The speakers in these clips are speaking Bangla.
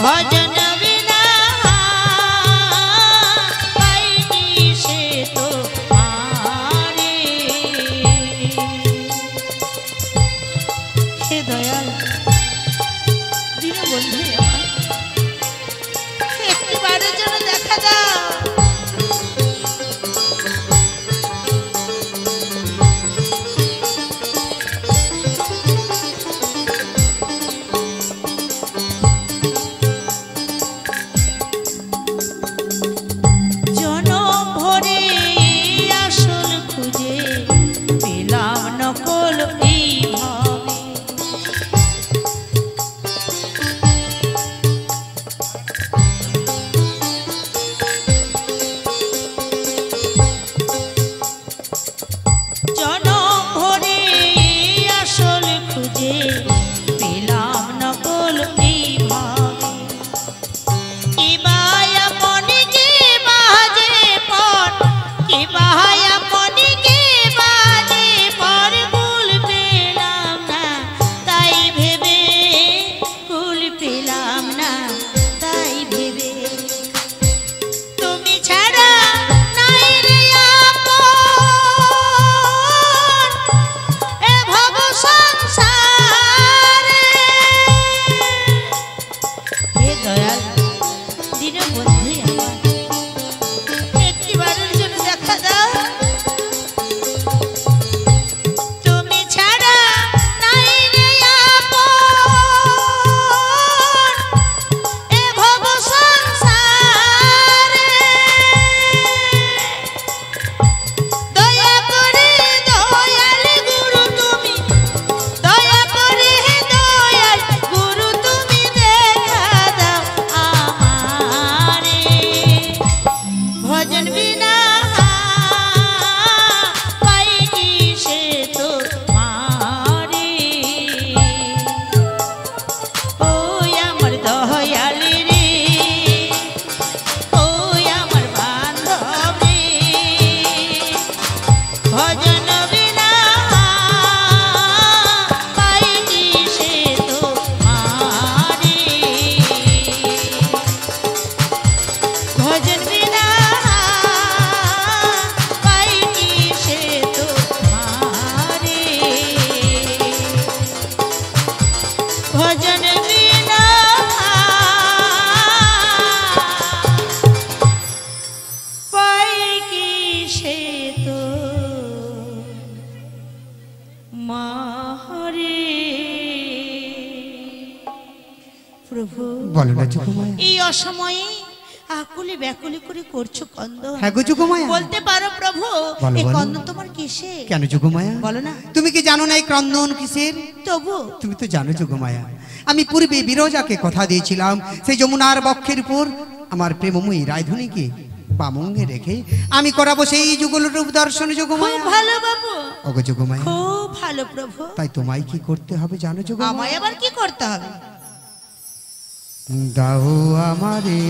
ভজন বিনা পাইনি সে তো আরে। হে দয়াল দীনবন্ধু আমার, একটিবারের জন্য দেখা দাও। এই অসময়ে আকুলি ব্যাকুলি করে করছো কন্দন। হ্যাঁ গো যোগমায়া, বলতে পারো প্রভু এই কন্দন তোমার কিসে? কেন যোগমায়া বলো না। তুমি কি জানো না এই ক্রন্দন কিসের? তবু তুমি তো জানো যোগমায়া, আমি পূর্বে বিরজাকে কথা দিয়েছিলাম সেই যমুনার বক্ষের উপর আমার প্রেমময়ী রায়ধনীকে বামঙ্গে রেখে আমি করাবো সেই যুগল রূপ দর্শন। যোগমায়া খুব ভালো বাবু, ওগো যোগমায়া খুব ভালো প্রভু। তাই তোমায় কি করতে হবে জানো যোগমায়া? আমায় আবার কি করতে হবে? দাও আমারে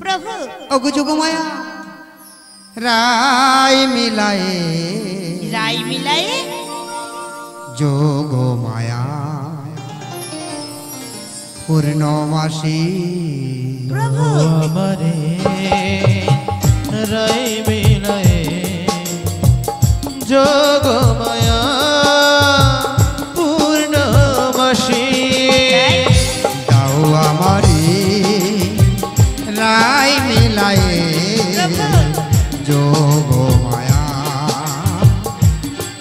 প্রভু। ওগো যোগমায়া রায় মিলায়ে, রায় মিলায়ে যোগমায়া পূর্ণমাসী। প্রভু আমারে রায় মিলায়ে যোগমায়া পূর্ণমাসী। দাও আমারে রায় মিলায়ে যোগমায়া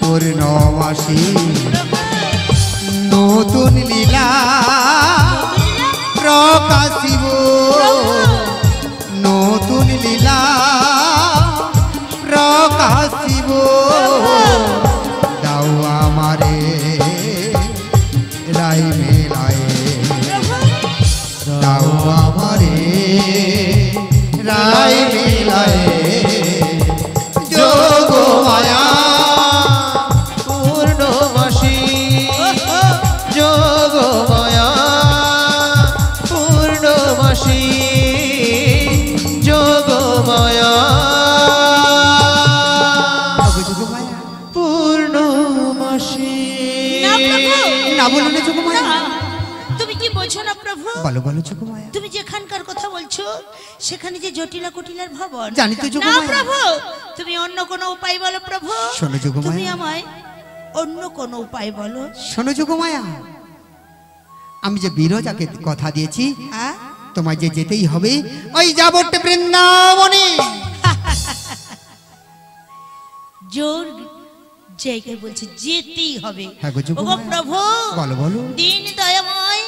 পূর্ণমাসী। নতুন লীলা প্রকাশিব, নতুন লীলা প্রকাশিব। দাও আমারে রায় মেলায়ে, দাও আমারে রায় মেলায়ে যোগমায়া পূর্ণমাসী। যোগমায়া পূর্ণমাসী। যোগমায়া পূর্ণমাসী। না প্রভু, না বলুন যোগমায়া। তুমি কি বোঝো না প্রভু? বলো বলো যোগমায়া। তুমি যেখানকার কথা বলছো সেখানে যে জটিলা কুটিলার ভবন, জানি তো না যোগমায়া। প্রভু, তুমি অন্য কোনো উপায় বলো প্রভু। শোনো যোগমায়া। তুমি আমায় অন্য কোনো উপায় বলো। শোনো যোগমায়া, আমি যে বিরজাকে কথা দিয়েছি হ্যাঁ, তোমায় যে যেতেই হবে ওই যাবট বৃন্দাবনে। জোর জায়গায় বলছে যেতেই হবে। হ্যাঁ গো যোগমায়া। ওগো প্রভু, বলো বলো। দিন দয়াময়,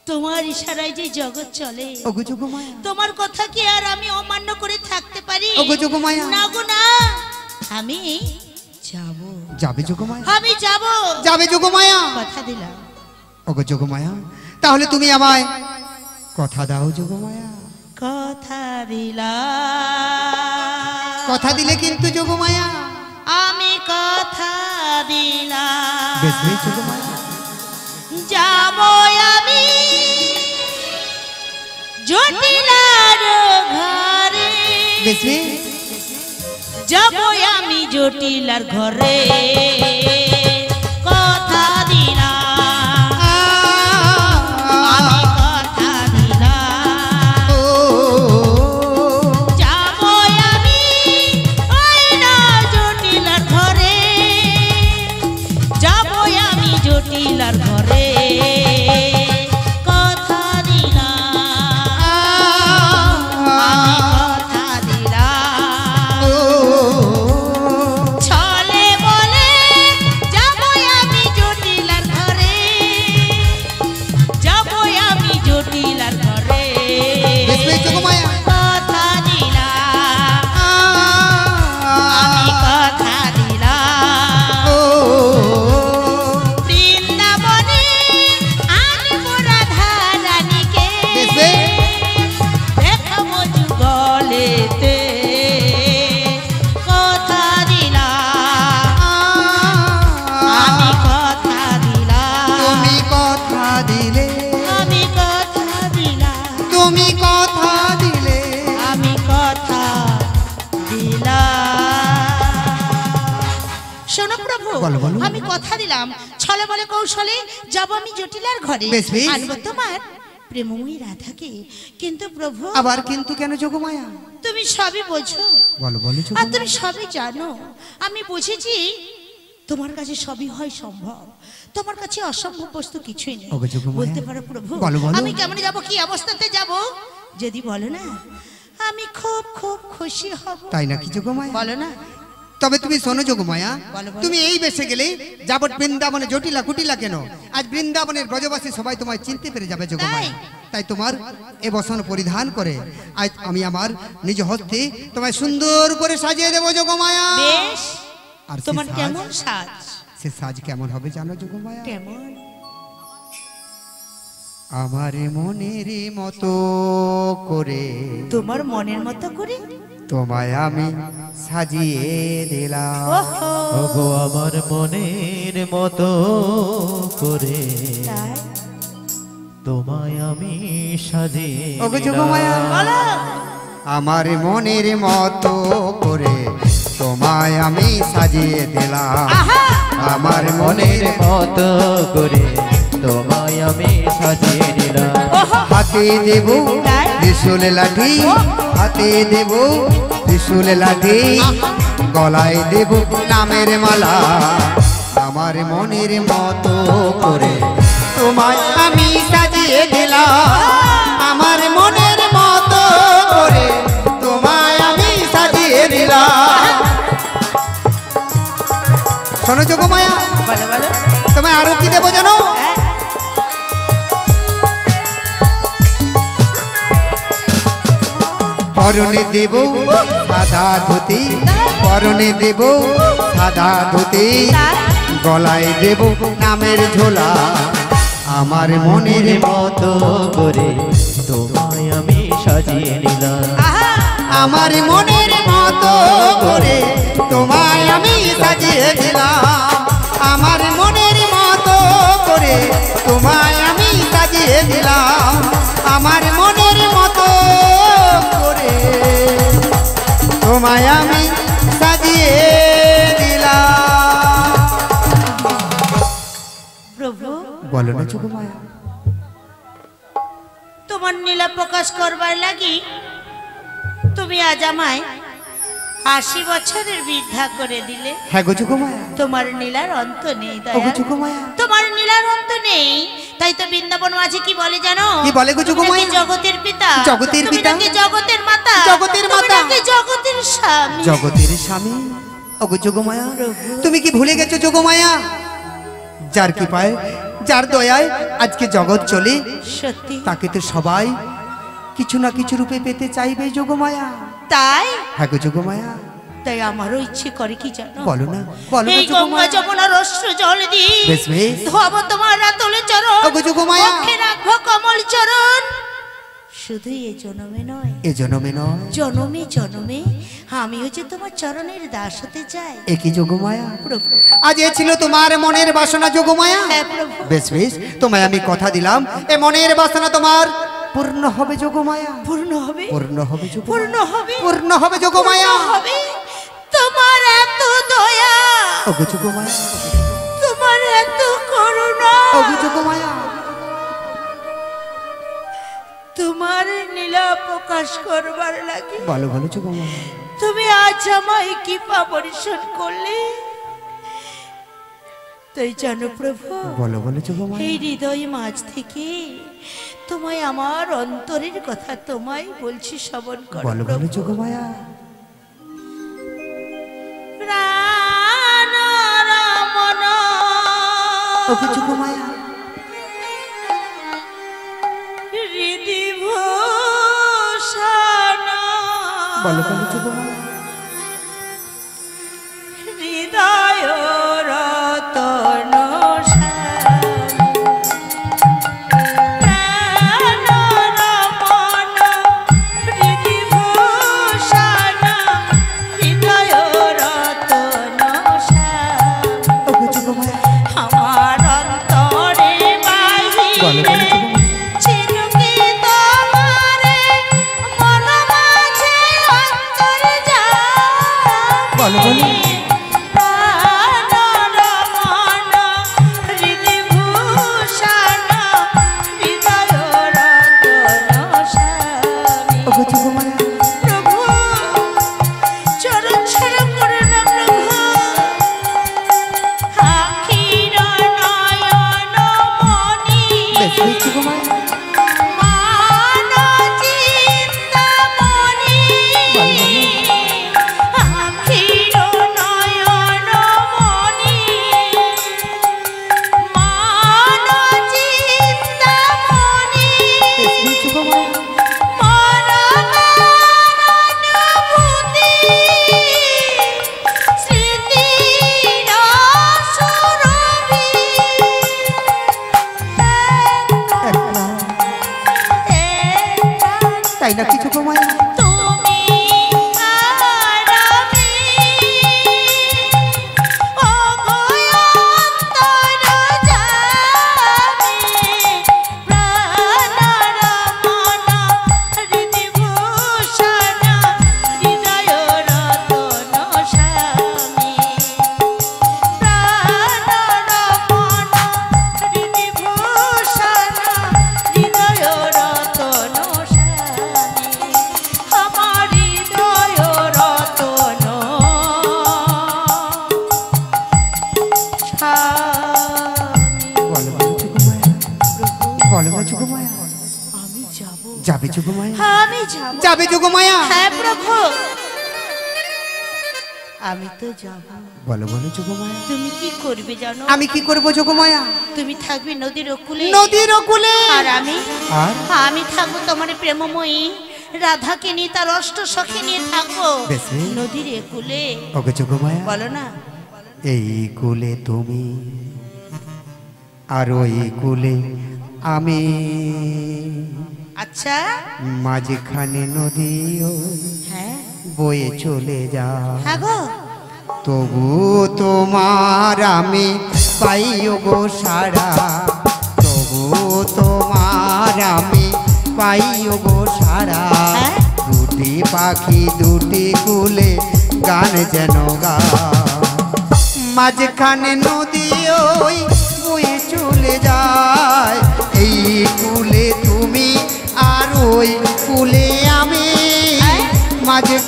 তোমার ইশারায় যে জগৎ চলে, ওগো যোগমায়া। তোমার কথা কি আর আমি অমান্য করে থাকতে পারি? ওগো যোগমায়া। না গো না, আমি যাব। যাবে যোগমায়া? আমি যাব, যাবে যোগমায়া? কথা দিলাম। ওগো যোগমায়া, তাহলে তুমি আমায় কথা দাও যোগমায়া। কথা দিলাম, কথা দিলে কিন্তু যোগমায়া। আমি কথা দিলাম, বেশ বেশ যোগমায়া। যাব আমি জটিলার ঘরে, বেশ বেশ। যাব আমি জটিলার ঘরে, কথা দিলাম, আমি কথা দিলাম, ও যাব আমি ওই না জটিলার ঘরে, যাব আমি জটিলার ঘরে, কথা দিলাম, আমি কথা দিলাম, ছলে বলে যাব আমি জটিলার ঘরে, যাব আমি জটিলার ঘরে, বেশ বেশ যোগমায়া। কথা দিলাম, আমি কথা দিলাম, বৃন্দাবনে আনবো রাধা রানীকে, বেশ বেশ। দেখাবো যুগলেতে, কথা দিলাম, আমি কথা দিলাম, তুমি কথা দিলে, আমি কথা দিলাম, তুমি কথা দিলে। আমি কথা দিলাম। শোনো প্রভু, বলো, বলো। আমি কথা দিলাম, ছলে বলে কৌশলে যাব আমি জটিলার ঘরে, বেশ, বেশ। আনবো তোমার প্রেমময়ী রাধাকে। কিন্তু প্রভু, আবার কিন্তু কেন যোগমায়া? তুমি সবই বোঝো বলো বলো আর যোগমায়া। তুমি সবই জানো। আমি বুঝেছি তোমার কাছে সবই হয় সম্ভব, তোমার কাছে অসম্ভব বস্তু কিছুই নেই। ওগো যোগমায়া। বলতে পারো প্রভু, বলো, বলো। আমি কেমন যাব, কি অবস্থাতে যাব? যদি বলো না, আমি খুব খুব খুশি হব। তাই নাকি যোগমায়া? বলো না। তবে তুমি শোনো যোগমায়া, বলো, বলো। তুমি এই বেশে গেলে যাবট বৃন্দাবনে জটিলা কুটিলা কেন? আজ বৃন্দাবনের ব্রজবাসী সবাই তোমায় চিনতে পেরে যাবে যোগমায়া। তাই তোমার এ বসন পরিধান করে আজ আমি আমার নিজ হস্তে তোমায় সুন্দর করে সাজিয়ে দেবো যোগমায়া। বেশ, আর সে তোমার সাজ- কেমন সাজ? সে সাজ কেমন হবে জানো যোগমায়া? কেমন? আমার মনের মতো করে তোমার মনের মতো করে? তোমায় আমি সাজিয়ে দিলাম। ওহো, ওগো আমার মনের মতো করে তাই? তোমায় আমি সাজিয়ে ওগো যোগমায়া, বলো। আমার মনের মতো করে তোমায় আমি সাজিয়ে দিলাম। আহা, আমার মনের মনের মতো করে তোমায় আমি সাজিয়ে দিলাম। ওহো, হাতে দেব তাই? ত্রিশূল লাঠি, হাতে দেব ত্রিশূল লাঠি, গলায় দেব নামের মালা। আমার মনের মতো করে তোমায় আমি সাজিয়ে দিলাম। আমার মনের মতো করে তোমায় আমি সাজিয়ে দিলাম। শোনো যোগমায়া, বলো বলো। তোমায় আরো কি দেবো জানো? হ্যাঁ, পরনে দেব সাদা ধুতি, পরনে দেব সাদা ধুতি, গলায় দেব নামের ঝোলা। আমার মনের মতো করে তোমায় আমি সাজিয়ে নিলাম। আহা, আমার মনের মতো করে তোমায় আমি সাজিয়ে দিলাম। আমার মনের মতো করে তোমায় আমি সাজিয়ে দিলাম। আমার মনের মতো করে তোমায় আমি সাজিয়ে দিলাম। প্রভু, বলো না যোগমায়া। তোমার নীলা প্রকাশ করবার লাগি তুমি আজ আমায় 80 বছরের বৃদ্ধা করে দিলে। হ্যাঁ গো যোগমায়া, তোমার নীলার অন্ত নেই ও গো দয়া, যোগমায়া, তোমার নীলার অন্ত নেই। তাই তো বৃন্দাবন মাঝে কি বলে জানো? কি বলে গো যোগমায়া? তুমি জগতের পিতা, জগতের তুমি পিতা, নাকি জগতের মাতা, জগতের তুমি মাতা, নাকি জগতের স্বামী। জগতের স্বামী। ও গো যোগমায়া, তুমি কি ভুলে গেছো যোগমায়া? যার কৃপায়, যার দয়ায় আজকে জগৎ চলে, সত্যি তাকে তো সবাই কিছু না কিছু রূপে পেতে চাইবে যোগমায়া। তাই? হ্যাঁ গো যোগমায়া। তাই আমারও ইচ্ছে করে কি জানো? বলো না, বলো না এই গঙ্গা যোগমায়া। যমুনার অশ্রু জল দি বেশ বেশ। ধোবো তোমার রাতলে চরণ, ও গো যোগমায়া। মুখে রাখবো কমল চরণ। শুধু এই জনমে নয়, এ জনমে নয়, জনমে জনমে আমিও যে তোমার চরণের দাস হতে চাই। একই যোগমায়া। প্রভু, আজ এ ছিল তোমার মনের বাসনা যোগমায়া। হ্যাঁ প্রভু। বেশ বেশ, তোমায় আমি কথা দিলাম, এ মনের বাসনা তোমার পূর্ণ হবে যোগমায়া। পূর্ণ হবে, পূর্ণ হবে যোগমায়া। পূর্ণ হবে, পূর্ণ হবে যোগমায়া। পূর্ণ হবে। তোমার এত দয়া, ও গো যোগমায়া, তোমার এত করুণা, ও গো যোগমায়া। তোমার নীলা প্রকাশ করবার লাগে বলো বলো যোগমায়া। তুমি আজ আমায় কৃপা বর্ষণ করলে। তাই জানো প্রভু, বলো বলো যোগমায়া। এই হৃদয় মাঝ থেকে তোমায় আমার অন্তরের কথা তোমায় বলছি, শ্রবণ করো বলো বলো প্রভু। যোগমায়া। প্রাণ রমণ ও গো যোগমায়া। হৃদি ভূষণ বলো বলো যোগমায়া। হৃদয় রতন ও গো যোগমায়া। আমার অন্তরে বাহিরে বলো বলো যোগমায়া। চিনুকে তোমারে মন মাঝে অন্তরে যায়। বলো বলো। প্রাণ রমণ হৃদি ভূষণ হৃদয় রতন স্বামী। ও গো যোগমায়া। প্রভু, চরণ ছেড়ে পড়ে না প্রভু। আখির নয়ন মণি বেশ বেশ যোগমায়া। মান চিন্তামণি। বলো বলো। আখির নয়ন মণি মান চিন্তামণি। বেশ বেশ যোগমায়া। একলা। তাই না কি যোগমায়া? বলো বলো যোগমায়া। বলো না যোগমায়া। আমি যাব, যাবে যোগমায়া। আমি যাব। যাবে যোগমায়া। হ্যাঁ প্রভু, আমি তো যাব। বলো বলো যোগমায়া। তুমি কি করবে জানো? আমি কি করব যোগমায়া? তুমি থাকবে নদীর ওকুলে, নদীর কুলে। আর আমি আর আমি থাকবো তোমার প্রেমময়ী রাধাকে নিয়ে, তার অষ্ট সখী নিয়ে থাকবো বেশ বেশ। নদীর একুলে। ওকে যোগমায়া। বলো না, এই কুলে তুমি আর ওই কুলে আমি, আচ্ছা মাঝখানে নদী হ্যাঁ বয়ে চলে যা। হ্যাঁ গো, তবু তোমার আমি পাইও গো সারা, তবু তোমার আমি পাইও গো সারা। হ্যাঁ? দুটি পাখি দুটি কুলে গান যেন গা, মাঝখানে নদী ওই বয়ে চলে যায়। এই কুলে তুমি আর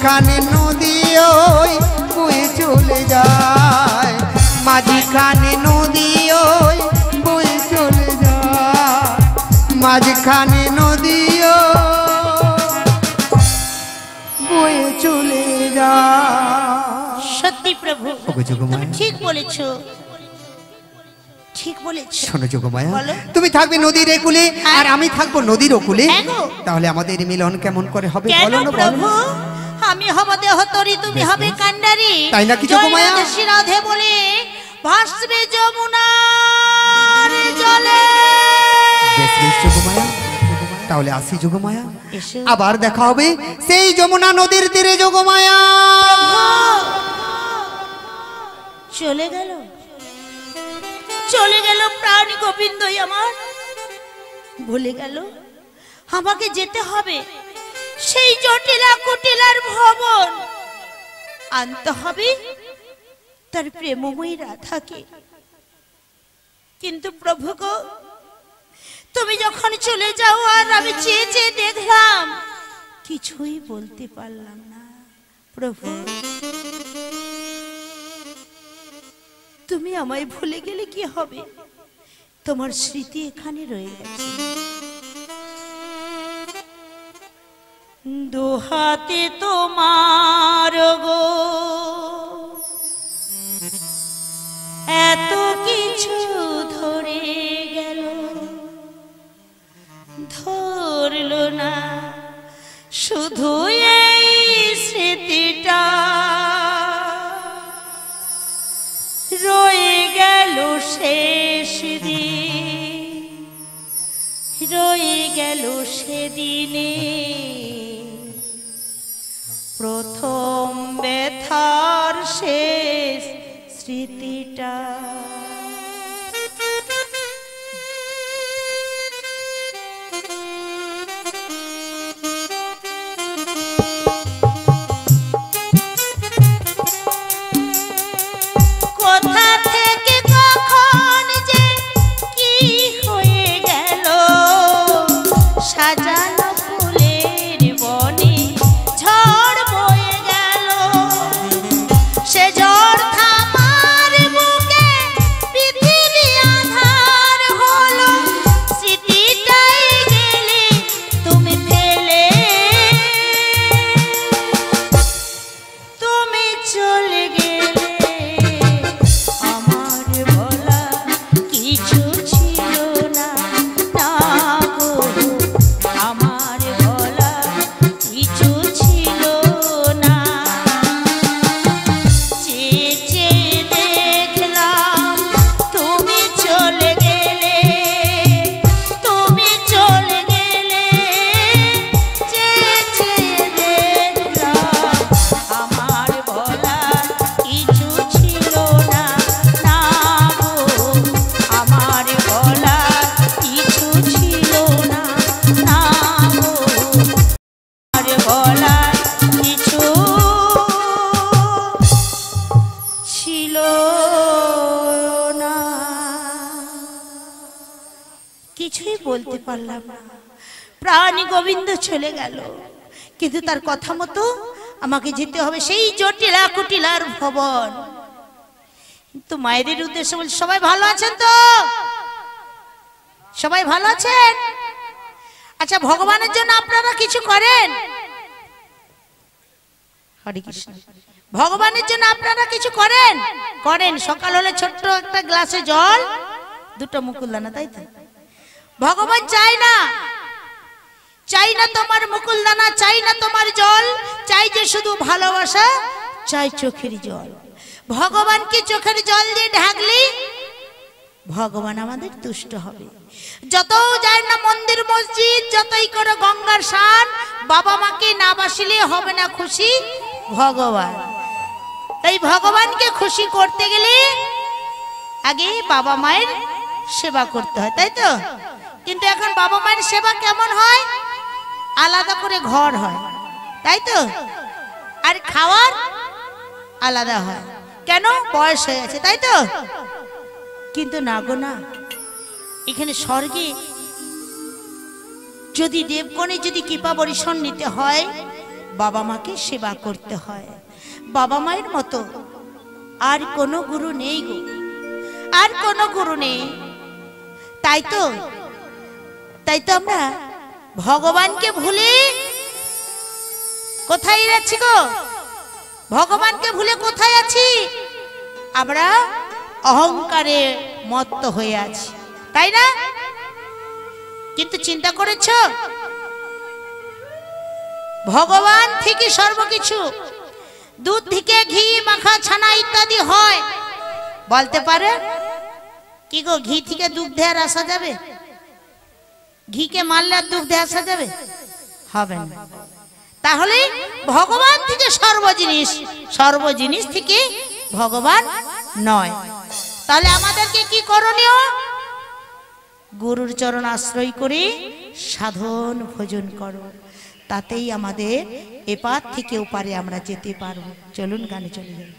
মাঝখানে নদী ওই বয়ে চলে যায়, মাঝখানে নদী ওই বয়ে চলে যায়, মাঝখানে নদী বয়ে চলে যায়। সত্যি প্রভু, ওগো যোগমায়া, তুমি ঠিক বলেছো, ঠিক বলেছো। শোনো যোগমায়া, বলো। তুমি থাকবে নদীর একুলে আর আমি থাকবো নদীর ওকুলে, হ্যাঁ গো। তাহলে আমাদের মিলন কেমন করে হবে কেন বলো না, বলো প্রভু? না। আমি হব দেহতরি, তুমি বেশ, হবে বেশ। কান্ডারি। তাই নাকি যোগমায়া? জয়দেশী রাধে বলে ভাসবে যমুনার জলে। বেশ বেশ যোগমায়া, তাহলে আসি যোগমায়া, এসো। আবার দেখা হবে সেই যমুনা নদীর তীরে যোগমায়া। চলে গেল, চলে গেল প্রাণ গোবিন্দই আমার, ভুলে গেল আমাকে যেতে হবে সেই জটিলা কুটিলার ভবন, আনতে হবে তার প্রেমময়ী রাধাকে। কিন্তু প্রভু গো, তুমি যখন চলে যাও আর আমি চেয়ে চেয়ে দেখলাম, কিছুই বলতে পারলাম না। প্রভু, তুমি আমায় ভুলে গেলে কি হবে? তোমার স্মৃতি এখানে রয়ে গেছে। দুহাতে তোমার গো এত কিছু ধরে গেল, ধরলো না শুধু এই স্মৃতিটা, রয়ে গেল শেষ দিন, রয়ে গেল সেদিনে প্রথম ব্যথার শেষ স্মৃতিটা। কোথা থেকে কখন যে কি হয়ে গেল, সাজানো ফুলের বনে ঝড় বয়ে গেল, সে ঝড় থামার বুকে পৃথিবী আধার হলো, স্মৃতিটাই গেলে তুমি ফেলে, তুমি চলে গেলে, আমার বলা কিছু ছিল না, না গো, আমার বলা কিছু ছিল না, চেয়ে চেয়ে দেখলাম তুমি চলে গেলে, তুমি চলে গেলে, চেয়ে চেয়ে দেখলাম আমার বলা কিছু ছিল না, না গো, আমার বলা কিছু ছিল না, না গো, আমার বলা কিছু ছিল না। কিছুই বলতে পারলাম না, প্রাণ গোবিন্দ চলে গেল, কিন্তু তার কথা মতো আমাকে যেতে হবে সেই জটিলা কুটিলার ভবন। কিন্তু মায়েদের উদ্দেশ্যে বলছি, সবাই ভালো আছেন তো? সবাই ভালো আছেন? আচ্ছা, ভগবানের জন্য আপনারা কিছু করেন? হরে কৃষ্ণ। ভগবানের জন্য আপনারা কিছু করেন? করেন। সকাল হলে ছোট্ট একটা গ্লাসে জল, দুটো মুকুলদানা, তাই তো? ভগবান চাই না, চাই না তোমার মুকুলদানা, চাই না তোমার জল, চাই যে শুধু ভালোবাসা, চাই চোখের জল। ভগবানকে চোখের জল দিয়ে ঢাকলি ভগবান আমাদের তুষ্ট হবে। যত যায় না মন্দির মসজিদ, যতই করো গঙ্গার স্নান, বাবা মাকে না বাসিলে হবে না খুশি ভগবান। তাই ভগবানকে খুশি করতে গেলে আগে বাবা মায়ের সেবা করতে হয়, তাই তো? কিন্তু এখন বাবা মায়ের সেবা কেমন হয়? আলাদা করে ঘর হয়, তাই তো? আর খাওয়ার আলাদা হয়, কেন? বয়স হয়ে গেছে, তাই তো? কিন্তু না গো না, এখানে স্বর্গে যদি দেবগণে যদি কৃপা বর্ষণ নিতে হয়, বাবা মাকে সেবা করতে হয়। বাবা মায়ের মতো আর কোনো গুরু নেই গো, আর কোনো গুরু নেই। তাই তো আমরা ভগবানকে ভুলে কোথায় যাচ্ছি গো? ভগবানকে ভুলে কোথায় আছি? আমরা অহংকারে মত্ত হয়ে আছি, তাই না? কিন্তু চিন্তা করেছ, ভগবান থেকে সর্বকিছু, দুধ থেকে ঘি, মাখা, ছানা ইত্যাদি হয়। বলতে পারে কি গো, ঘি থেকে দুগ্ধে আর আসা যাবে? ঘিকে মারলে আর দুগ্ধে আসা যাবে? হবে না। তাহলে ভগবান থেকে সর্ব জিনিস থেকে ভগবান নয়। তাহলে আমাদেরকে কি করণীয়? গুরুর চরণ আশ্রয় করে সাধন ভজন করো, তাতেই আমাদের এপার থেকে ওপারে আমরা যেতে পারবো। চলুন গানে চলে যাই।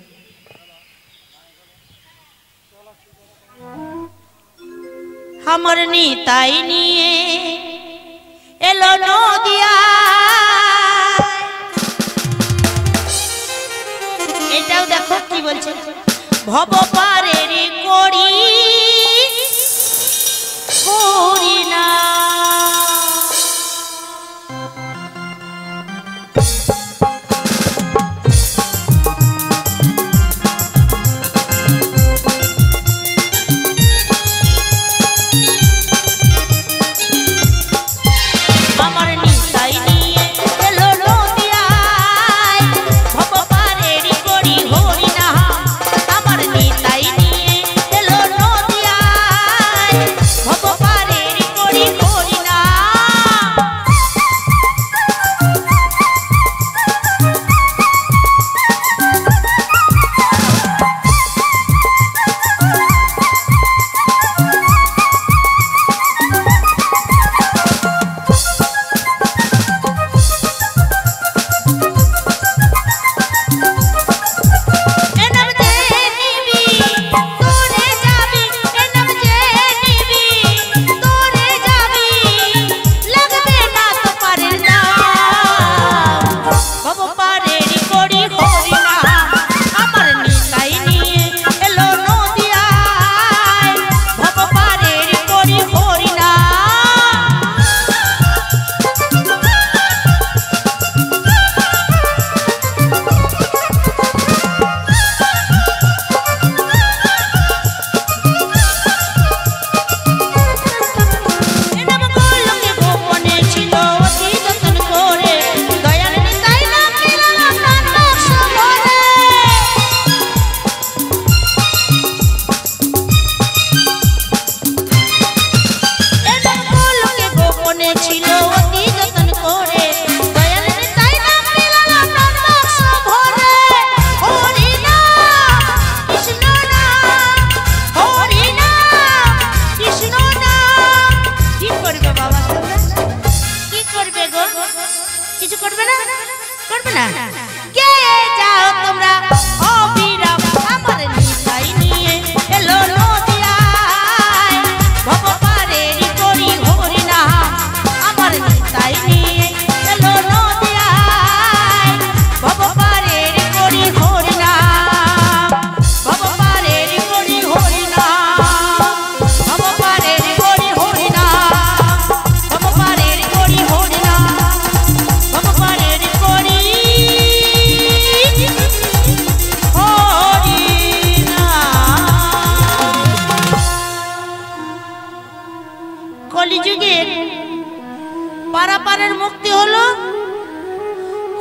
আমার নিতাই নিয়ে এলো নদিয়া, এটাও দেখো কি বলছে, ভব পারের করি করি না।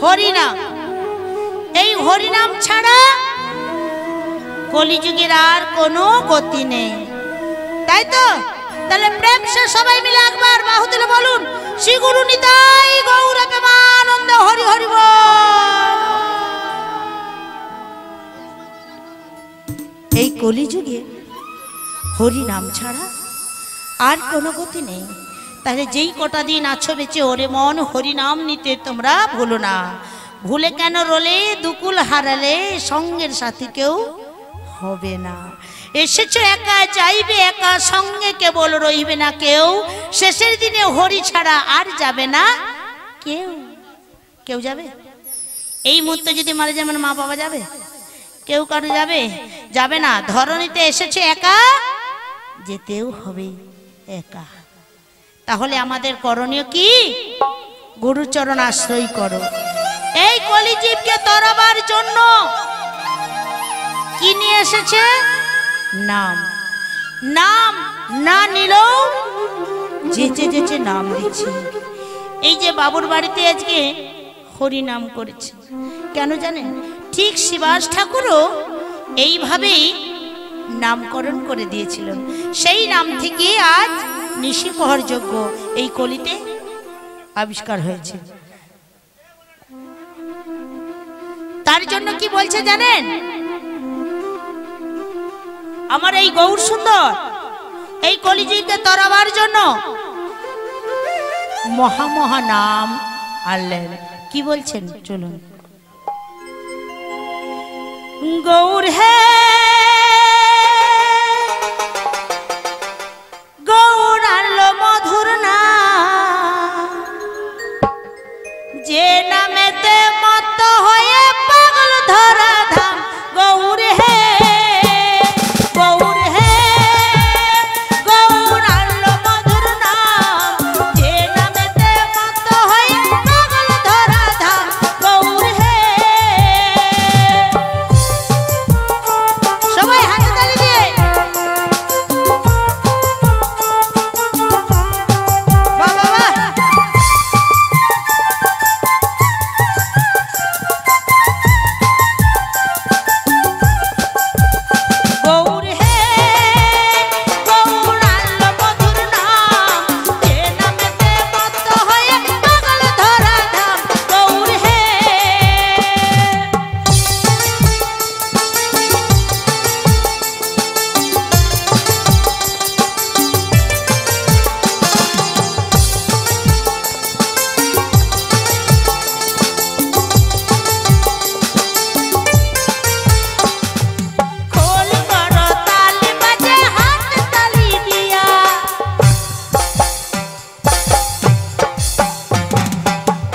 হরিনাম, এই হরিনাম ছাড়া কলিযুগের আর কোনো গতি নেই, তাই তো? তাহলে প্রেম সে সবাই মিলে একবার বাহু তুলে বলুন, শ্রী গুরু নিতাই গৌর প্রেমানন্দ হরি হরি বল। এই কলিযুগে হরিনাম ছাড়া আর কোনো গতি নেই। তাহলে যেই কটা দিন আছো বেঁচে, ওরে মন হরিনাম নিতে তোমরা ভুলো না। ভুলে কেন রোলে দুকুল হারালে, সঙ্গের সাথী কেউ হবে না। এসেছো একা, যাইবে একা, সঙ্গে কেবল রইবে না কেউ। শেষের দিনে হরি ছাড়া আর যাবে না কেউ। কেউ যাবে? এই মুহূর্তে যদি মারা যায় আমার মা বাবা যাবে? কেউ কারো যাবে? যাবে না। ধরণীতে এসেছে একা, যেতেও হবে একা। তাহলে আমাদের করণীয় কি? গুরুচরণ আশ্রয় করো। এই কলিজীবকে তরাবার জন্য কি নিয়ে এসেছে? নাম। নাম না নিলেও যেচে যেচে নাম দিচ্ছে। এই যে বাবুর বাড়িতে আজকে হরি নাম করেছে, কেন জানেন? ঠিক শিবাস ঠাকুরও এইভাবেই নামকরণ করে দিয়েছিলেন। সেই নাম থেকে আজ নিশিপহর যজ্ঞ এই কলিতে আবিষ্কার হয়েছে। তার জন্য কি বলছে জানেন? আমার এই গৌর সুন্দর এই কলিযুগকে তরাবার জন্য মহা মহা নাম আনলেন। কি বলছেন চলুন। গৌর হে গৌর আনলো মধুর নাম, যে নামেতে মত হয়ে পাগল ধরা ধাম। গৌর হে গৌর হে গৌর আনলো মধুর নাম, যে নামেতে মত হয়ে পাগল ধরা ধাম। গৌর হে সবাই হাতে তালি দিয়ে বাহ বাহ বাহ। গৌর হে গৌর আনলো মধুর নাম, যে নামেতে মত্ত হয়ে পাগল ধরা ধাম। গৌর হে খোল করো তালি বাজে হাত তালি দিয়া,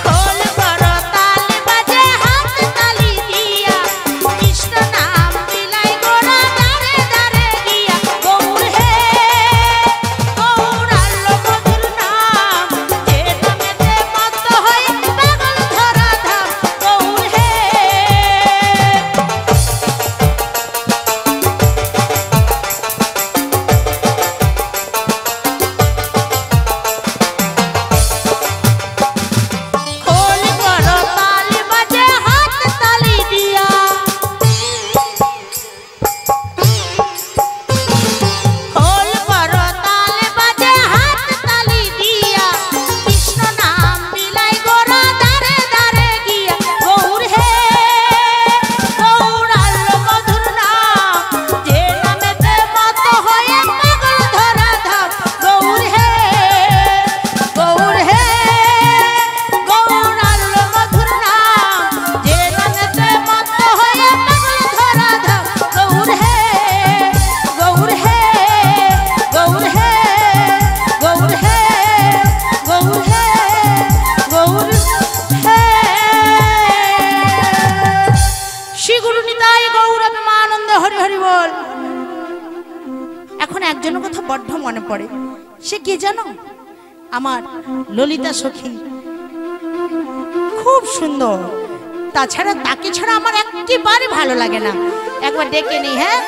খোল করো তালি বাজে হাত তালি দিয়া, কৃষ্ণ নাম বিলাই গোরা দাঁড়ে দাঁড়ে গিয়া। গৌর হে গৌর আনলো মধুর নাম, যে নামেতে মত্ত হয়ে পাগল ধরা ধাম। গৌর হে খোল করো তালি বাজে হাত তালি দিয়া, খোল করো তালি বাজে হাত তালি দিয়া, কৃষ্ণ নাম বিলাই গোরা দাঁড়ে দাঁড়ে গিয়া। গৌর হে গৌর আনলো মধুর নাম, যে নামেতে মত হয়ে পাগল ধরা ধাম। গৌর হে গৌর হে গৌর আনলো মধুর নাম, যে নামেতে মত হয়ে পাগল ধরা ধাম। গৌর হে গৌর হে গৌর হে গৌর হে গৌর হে গৌর হে। শ্রী গুরু নিতাই গৌর প্রেমানন্দে হরি হরি বল। এখন একজনের কথা বড্ড মনে পড়ে। সে কে জানো? আমার ললিতা সখী, খুব সুন্দর। তাছাড়া তাকে ছাড়া আমার একেবারে ভালো লাগে না। একবার ডেকে নি। হ্যাঁ